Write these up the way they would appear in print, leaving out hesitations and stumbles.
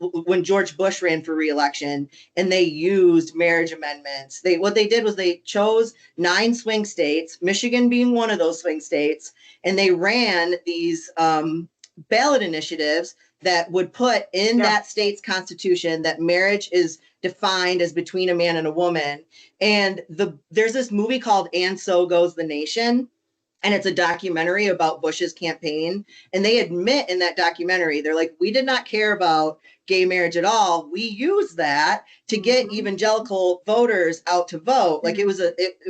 when George Bush ran for re-election and they used marriage amendments. What they did was they chose 9 swing states, Michigan being one of those swing states, and they ran these ballot initiatives that would put in that state's constitution that marriage is defined as between a man and a woman. And there's this movie called And So Goes the Nation, and it's a documentary about Bush's campaign. And they admit in that documentary, they're like, we did not care about gay marriage at all. We used that to get evangelical voters out to vote. Like it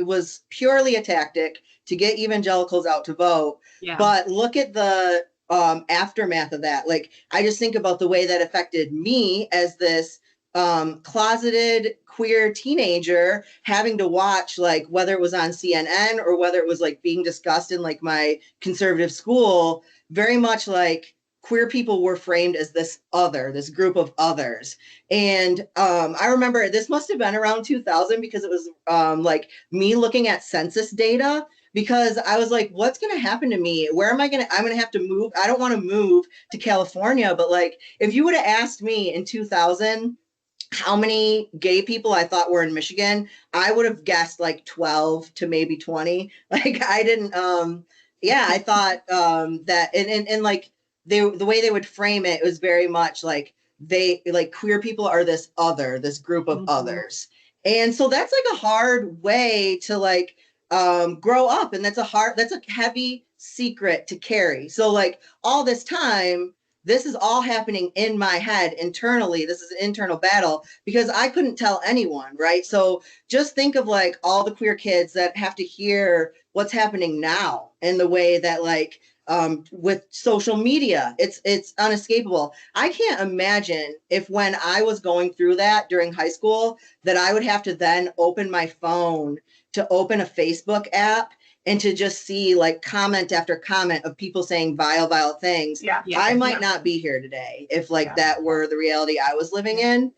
was purely a tactic to get evangelicals out to vote. Yeah. But look at the aftermath of that. Like, I just think about the way that affected me as this closeted queer teenager, having to watch, like, whether it was on CNN or whether it was like being discussed in like my conservative school, very much like queer people were framed as this group of others. And I remember this must have been around 2000 because it was like me looking at census data, because I was like, what's going to happen to me? I'm going to have to move. I don't want to move to California. But like, if you would have asked me in 2000, how many gay people I thought were in Michigan, I would have guessed like 12 to maybe 20. Like I didn't, I thought that, and like the way they would frame it was very much like queer people are this group of others. And so that's like a hard way to like grow up. And that's a heavy secret to carry. So like all this time, this is all happening in my head internally. This is an internal battle because I couldn't tell anyone, right? So just think of like all the queer kids that have to hear what's happening now in the way that like with social media, it's unescapable. I can't imagine if when I was going through that during high school that I would have to then open my phone to open a Facebook app and to just see like comment after comment of people saying vile things. I might not be here today if like that were the reality I was living in.